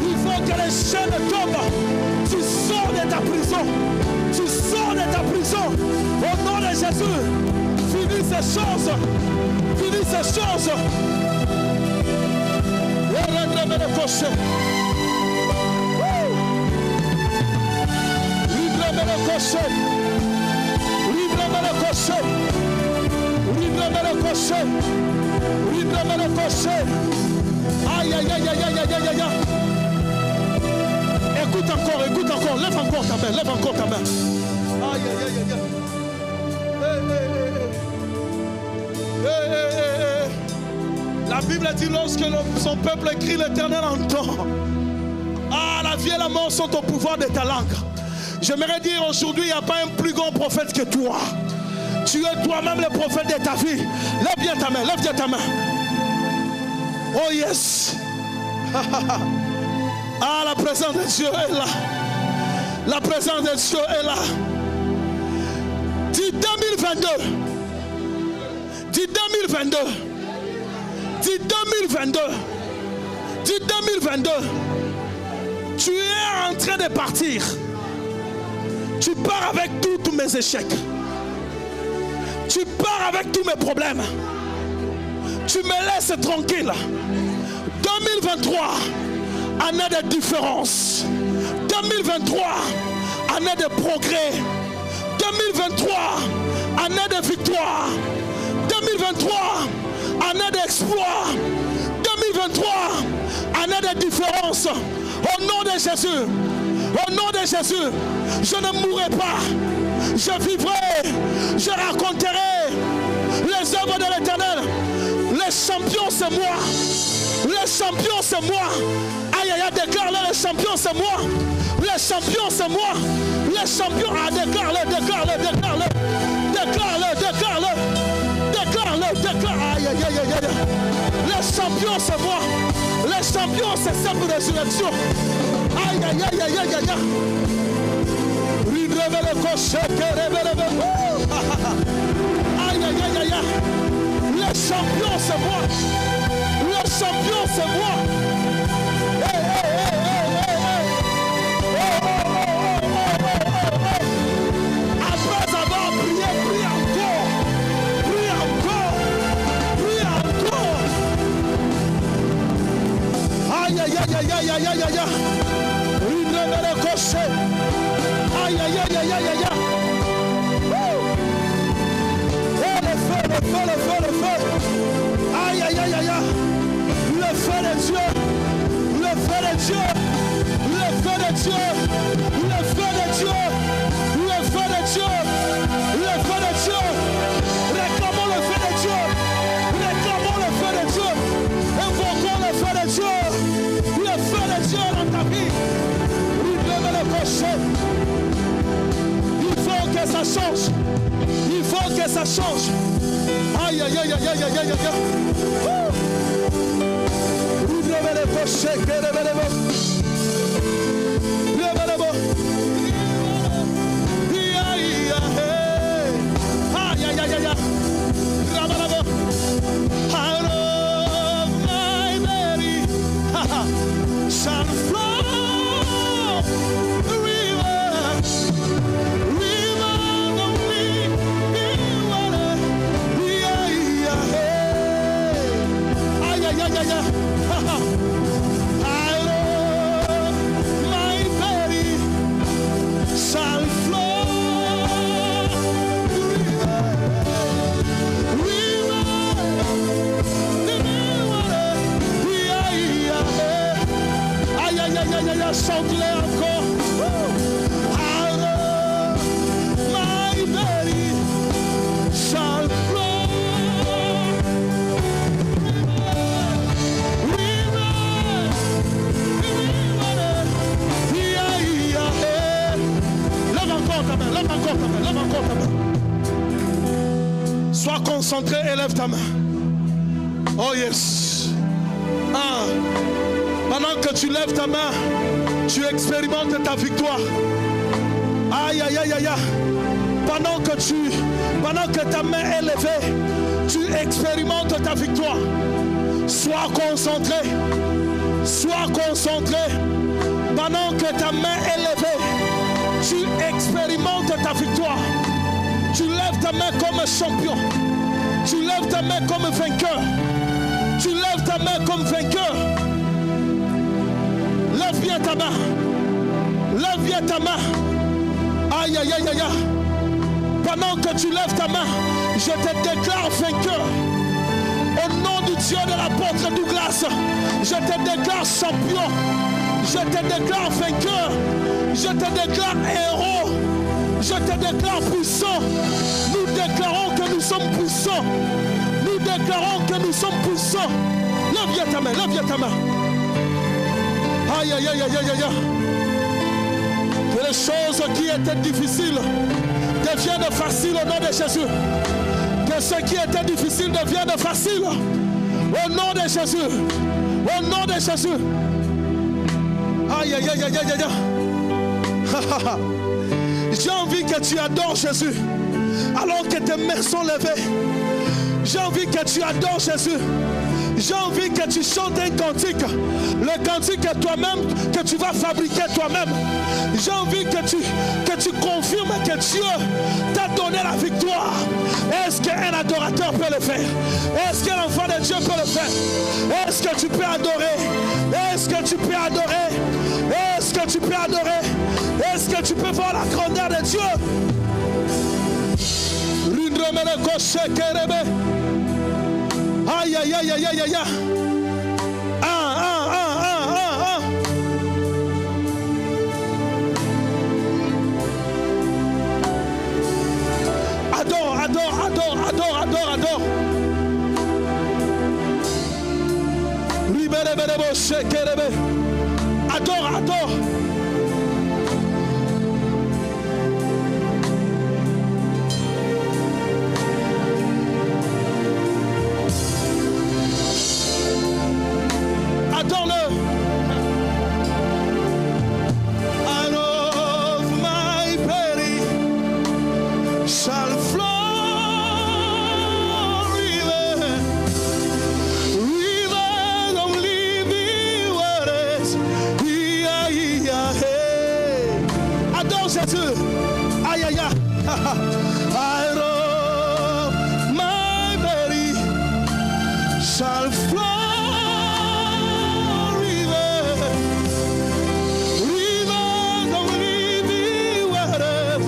Il faut que les chaînes tombent. Tu sors de ta prison. Tu sors de ta prison. Au nom de Jésus. Finis ces choses. Finis ces choses. Libre-moi le cocher. Libre-moi le cocher. Libre-moi le cocher. Libre-moi le cocher. Libre-moi le cocher. Aïe, aïe, aïe, aïe, aïe, aïe, aïe, aïe. Écoute encore. Lève encore ta main. Aïe, aïe, aïe, aïe. La Bible dit lorsque son peuple crie, l'Éternel entend. Ah, la vie et la mort sont au pouvoir de ta langue. J'aimerais dire aujourd'hui, il n'y a pas un plus grand prophète que toi. Tu es toi-même le prophète de ta vie. Lève bien ta main. Oh yes. Ah, la présence de Dieu est là. La présence de Dieu est là. Dis 2022. Dis 2022. Dis 2022. Dis 2022. Tu es en train de partir. Tu pars avec tous mes échecs. Tu pars avec tous mes problèmes. Tu me laisses tranquille. 2023, année de différence. 2023, année de progrès. 2023, année de victoire. 2023, année d'exploit. 2023, année de différence. Au nom de Jésus. Au nom de Jésus, je ne mourrai pas. Je vivrai. Je raconterai les œuvres de l'Éternel. Les champions, c'est moi. Les champions, c'est moi. Aïe, aïe, aïe, déclare-le. Les champions, c'est moi. Les champions, c'est moi. Les champions, ah, déclare-le. Aïe, aïe, aïe, aïe. Les champions, c'est moi. Les champions, c'est cette résurrection. Aïe, aïe, aïe, aïe, aïe, aïe. Aïe, aïe, aïe, aïe. Le champion, c'est moi. Le champion, c'est moi. Hey, hey, hey, hey, hey, hey. Oh, oh, oh, oh, oh, oh, oh. Après avoir prié, prie encore. Prie encore. Prie encore. Aïe, aïe, aïe, aïe, aïe, aïe, aïe, aïe. Une nouvelle coche. Aïe, aïe, aïe, aïe, aïe, aïe. Le feu, le feu, le feu. Aïe, aïe, aïe, aïe. Le feu de Dieu. Le feu de Dieu. Le feu de Dieu. Le feu de Dieu. Le feu de Dieu. Le feu de Dieu. Réclamons le feu de Dieu. Réclamons le feu de Dieu. Invoquons le feu de Dieu. Le feu de Dieu dans ta vie. Le prochain. Il faut que ça change. Il faut que ça change. Aïe, aïe, aïe, aïe, aïe, aïe, aïe, aïe. Levez les poches, levez les mots. Levez les mots. Aïe, aïe, aïe, aïe, aïe. Rabalabo. Out of my belly shall flow the river. Chante-les encore. Out of my belly shall flow Lève encore ta main, lève encore ta main, lève encore ta main. Sois concentré et lève ta main. Oh yes. Pendant que tu lèves ta main, tu expérimentes ta victoire. Aïe, aïe, aïe, aïe, aïe. Pendant que ta main est levée, tu expérimentes ta victoire. Sois concentré. Sois concentré. Pendant que ta main est levée, tu expérimentes ta victoire. Tu lèves ta main comme champion. Tu lèves ta main comme vainqueur. Tu lèves ta main comme vainqueur. Lève bien ta main. Lève bien ta main. Aïe, aïe, aïe, aïe. Pendant que tu lèves ta main, je te déclare vainqueur. Au nom du Dieu de l'apôtre Douglas, je te déclare champion. Je te déclare vainqueur. Je te déclare héros. Je te déclare puissant. Nous déclarons que nous sommes puissants. Nous déclarons que nous sommes puissants. Lève bien ta main. Lève bien ta main. Aïe, aïe, aïe, aïe, aïe, aïe. Que les choses qui étaient difficiles deviennent faciles au nom de Jésus. Que ce qui était difficile devienne facile. Au nom de Jésus. Au nom de Jésus. Aïe, aïe, aïe, aïe, aïe, aïe. J'ai envie que tu adores Jésus. Alors que tes mains sont levées. J'ai envie que tu adores Jésus. J'ai envie que tu chantes un cantique. Le cantique que toi-même, que tu vas fabriquer toi-même. J'ai envie que tu confirmes que Dieu t'a donné la victoire. Est-ce qu'un adorateur peut le faire? Est-ce qu'un enfant de Dieu peut le faire? Est-ce que tu peux adorer? Est-ce que tu peux adorer? Est-ce que tu peux adorer? Est-ce que tu peux voir la grandeur de Dieu? Aïe, aïe, aïe, aïe, aïe, aïe. Adore, adore, adore, adore, adore, adore. Adore, adore. Adore-le. Adore Jésus. Aïe, aïe, aïe. I know my belly shall flow rivers of living waters.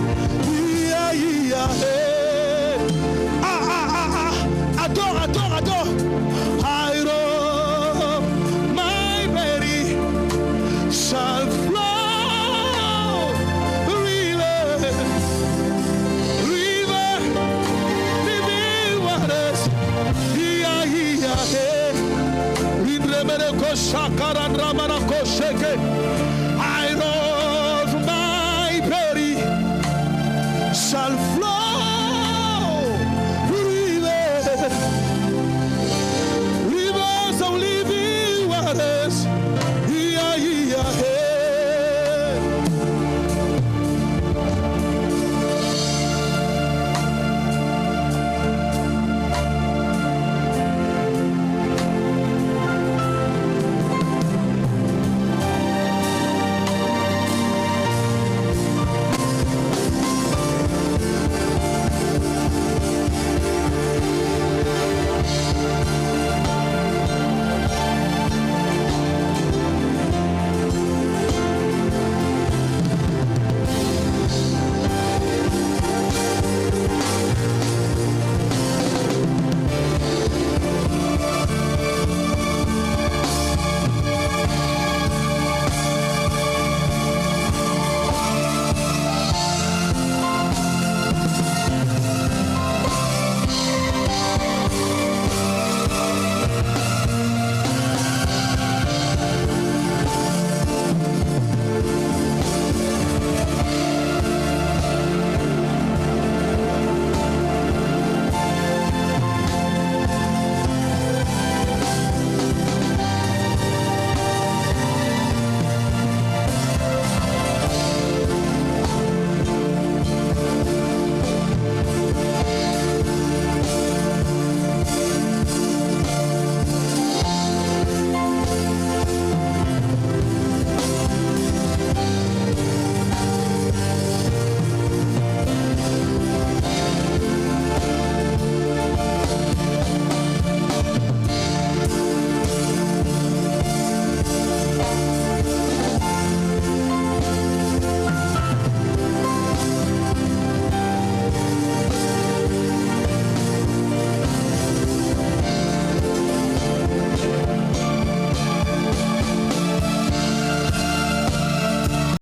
Adore, adore, adore. I know my belly shall flow. Shakara Ramana Kosheke